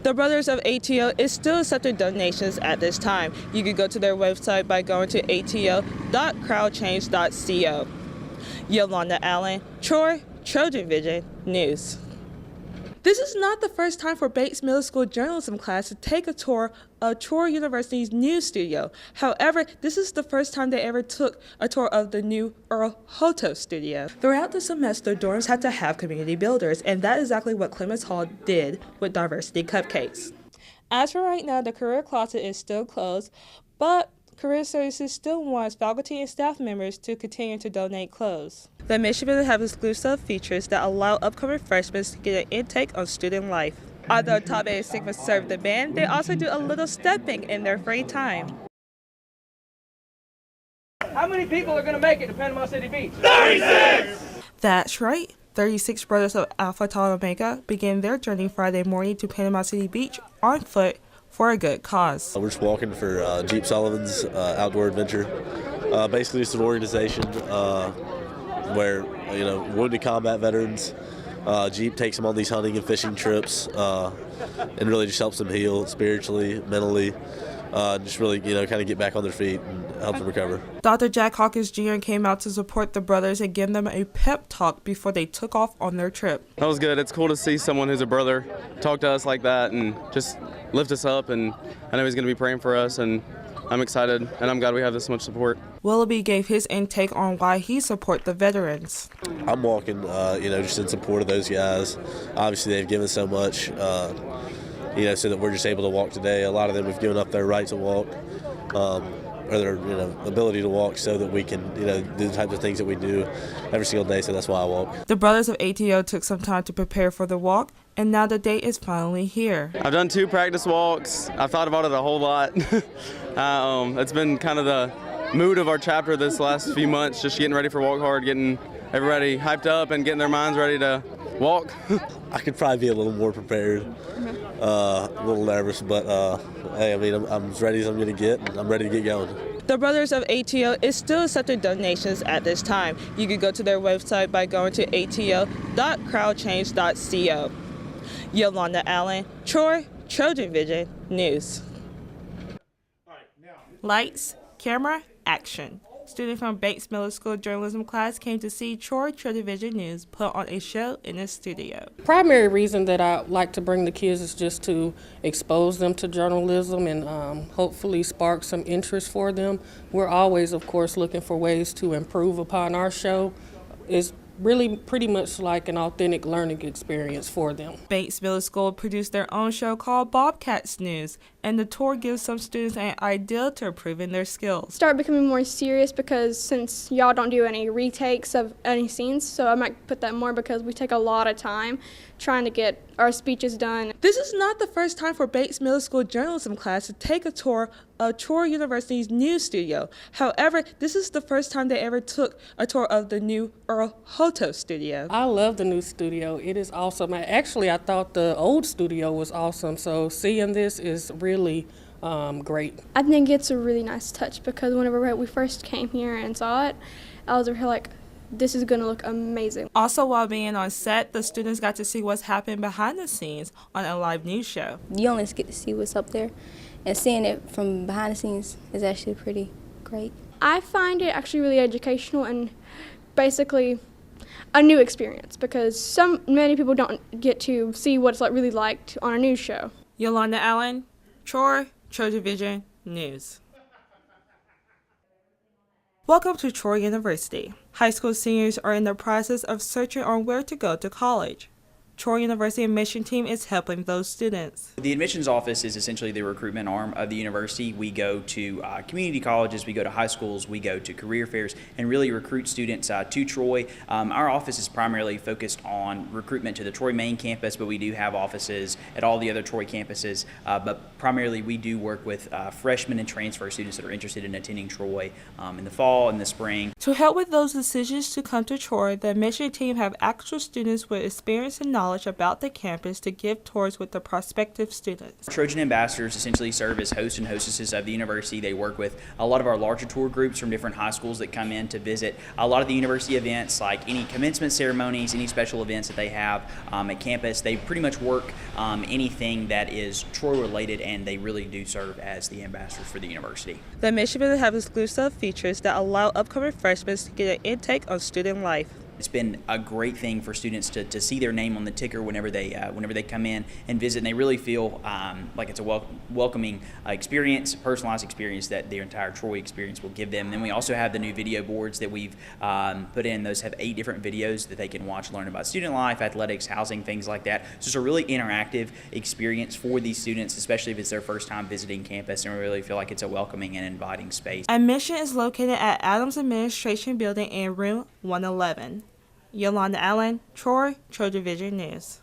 The Brothers of ATO is still accepting donations at this time. You can go to their website by going to ato.crowdchange.co. Yolanda Allen, TrojanVision News. This is not the first time for Bates Middle School journalism class to take a tour of Troy University's news studio. However, this is the first time they ever took a tour of the new Earl Hoto studio. Throughout the semester, dorms had to have community builders, and that is exactly what Clements Hall did with Diversity Cupcakes. As for right now, the career closet is still closed, but Career Services still wants faculty and staff members to continue to donate clothes. The mission will have exclusive features that allow upcoming freshmen to get an intake on student life. Although Top 8 Sigma serve the band, they also do a little stepping in their free time. How many people are going to make it to Panama City Beach? 36! That's right. 36 Brothers of Alpha Tau Omega begin their journey Friday morning to Panama City Beach on foot for a good cause. We're just walking for Jeep Sullivan's Outdoor Adventure. Basically, it's an organization where wounded combat veterans, Jeep takes them on these hunting and fishing trips, and really just helps them heal spiritually, mentally, just really kind of get back on their feet and help them recover. Dr. Jack Hawkins Jr. came out to support the brothers and give them a pep talk before they took off on their trip. That was good. It's cool to see someone who's a brother talk to us like that and just lift us up, and I know he's going to be praying for us, and I'm excited, and I'm glad we have this much support. Willoughby gave his intake on why he support the veterans. I'm walking, just in support of those guys. Obviously, they've given so much, so that we're just able to walk today. A lot of them have given up their right to walk, or their ability to walk, so that we can do the types of things that we do every single day. So that's why I walk. The Brothers of ATO took some time to prepare for the walk, and now the date is finally here. I've done 2 practice walks. I've thought about it a whole lot. It's been kind of the mood of our chapter this last few months, just getting ready for Walk Hard, getting everybody hyped up and getting their minds ready to walk. I could probably be a little more prepared, a little nervous, but hey, I'm as ready as I'm going to get, and I'm ready to get going. The Brothers of ATO is still accepting donations at this time. You can go to their website by going to ato.crowdchange.co. Yolanda Allen, TrojanVision News. Lights, camera, action. Students from Bates Middle School journalism class came to see TrojanVision News put on a show in the studio. Primary reason that I like to bring the kids is just to expose them to journalism and hopefully spark some interest for them. We're always, of course, looking for ways to improve upon our show. It's really pretty much like an authentic learning experience for them. Bates Middle School produced their own show called Bobcats News, and the tour gives some students an idea to improving their skills. Start becoming more serious because since y'all don't do any retakes of any scenes, so I might put that more because we take a lot of time trying to get our speeches done. This is not the first time for Bates Middle School journalism class to take a tour of Troy University's news studio. However, this is the first time they ever took a tour of the new Earl Hoto studio. I love the new studio. It is awesome. Actually, I thought the old studio was awesome, so seeing this is really great. I think it's a really nice touch because whenever we first came here and saw it, I was really like, this is going to look amazing. Also, while being on set, the students got to see what's happening behind the scenes on a live news show. You only get to see what's up there, and seeing it from behind the scenes is actually pretty great. I find it actually really educational and basically a new experience because many people don't get to see what it's really like on a news show. Yolanda Allen, TrojanVision News. Welcome to Troy University. High school seniors are in the process of searching on where to go to college. Troy University admission team is helping those students. The admissions office is essentially the recruitment arm of the university. We go to community colleges, we go to high schools, we go to career fairs, and really recruit students to Troy. Our office is primarily focused on recruitment to the Troy main campus, but we do have offices at all the other Troy campuses. But primarily we do work with freshmen and transfer students that are interested in attending Troy in the fall and the spring. To help with those decisions to come to Troy, the admission team have actual students with experience and knowledge about the campus to give tours with the prospective students. Trojan ambassadors essentially serve as hosts and hostesses of the university. They work with a lot of our larger tour groups from different high schools that come in to visit a lot of the university events, like any commencement ceremonies, any special events that they have at campus. They pretty much work anything that is Troy related, and they really do serve as the ambassadors for the university. The admission will have exclusive features that allow upcoming freshmen to get an intake on student life. It's been a great thing for students to see their name on the ticker whenever they come in and visit, and they really feel like it's a welcoming experience, personalized experience that their entire Troy experience will give them. And then we also have the new video boards that we've put in. Those have 8 different videos that they can watch, learn about student life, athletics, housing, things like that. So it's a really interactive experience for these students, especially if it's their first time visiting campus, and we really feel like it's a welcoming and inviting space. Admission is located at Adams Administration Building in room 111. Yolanda Allen, Troy, TrojanVision News.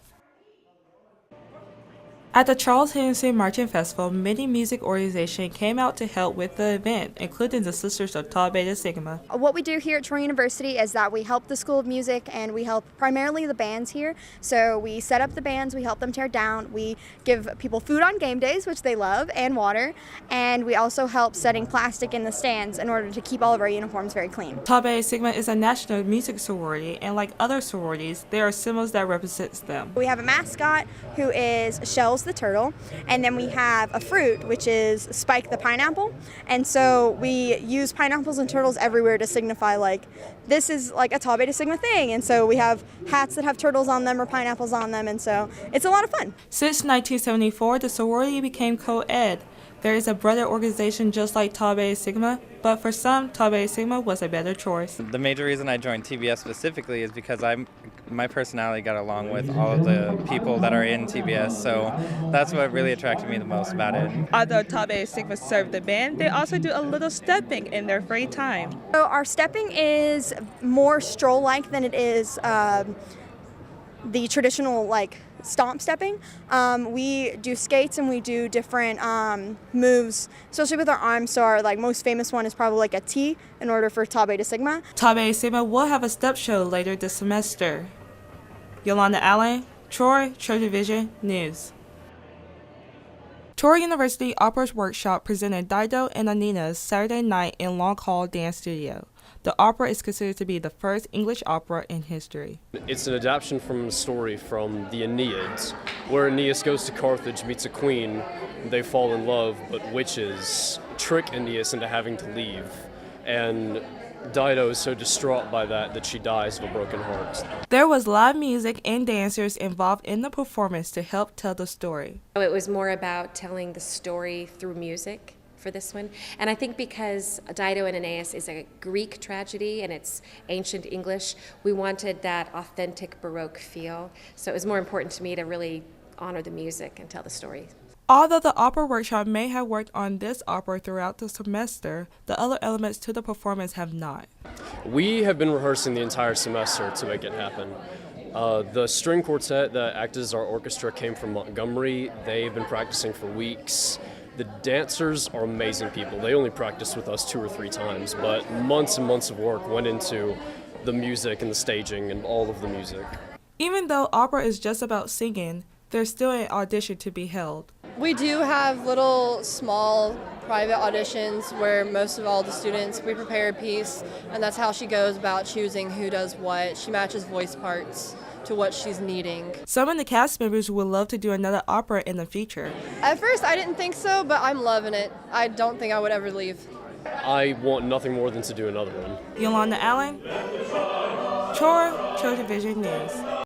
At the Charles Hennessy Marching Festival, many music organizations came out to help with the event, including the Sisters of Tau Beta Sigma. What we do here at Troy University is that we help the School of Music, and we help primarily the bands here. So we set up the bands, we help them tear down, we give people food on game days, which they love, and water, and we also help setting plastic in the stands in order to keep all of our uniforms very clean. Tau Beta Sigma is a national music sorority, and like other sororities, there are symbols that represent them. We have a mascot who is Shells the turtle, and then we have a fruit, which is Spike the pineapple. And so we use pineapples and turtles everywhere to signify like this is like a Tau Beta Sigma thing. And so we have hats that have turtles on them or pineapples on them, and so it's a lot of fun. Since 1974, the sorority became co-ed. There is a brother organization just like Tau Beta Sigma, but for some, Tau Beta Sigma was a better choice. The major reason I joined TBS specifically is because my personality got along with all of the people that are in TBS, so that's what really attracted me the most about it. Although Tau Beta Sigma serve the band, they also do a little stepping in their free time. So our stepping is more stroll-like than it is the traditional like stomp stepping. We do skates and we do different moves, especially with our arms. So our like most famous one is probably like a T in order for Tau Beta Sigma. Tau Beta Sigma will have a step show later this semester. Yolanda Allen, Troy, TrojanVision News. Troy University Opera's Workshop presented Dido and Anina's Saturday night in Long Hall Dance Studio. The opera is considered to be the first English opera in history. It's an adaptation from a story from the Aeneid, where Aeneas goes to Carthage, meets a queen, they fall in love, but witches trick Aeneas into having to leave. And Dido is so distraught by that she dies of a broken heart. There was live music and dancers involved in the performance to help tell the story. It was more about telling the story through music for this one. And I think because Dido and Aeneas is a Greek tragedy and it's ancient English, we wanted that authentic Baroque feel. So it was more important to me to really honor the music and tell the story. Although the opera workshop may have worked on this opera throughout the semester, the other elements to the performance have not. We have been rehearsing the entire semester to make it happen. The string quartet that acted as our orchestra came from Montgomery. They've been practicing for weeks. The dancers are amazing people. They only practiced with us 2 or 3 times, but months and months of work went into the music and the staging and all of the music. Even though opera is just about singing, there's still an audition to be held. We do have little small private auditions where most of all the students, we prepare a piece, and that's how she goes about choosing who does what. She matches voice parts to what she's needing. Some of the cast members would love to do another opera in the future. At first I didn't think so, but I'm loving it. I don't think I would ever leave. I want nothing more than to do another one. Yolanda Allen, Troy, TrojanVision News.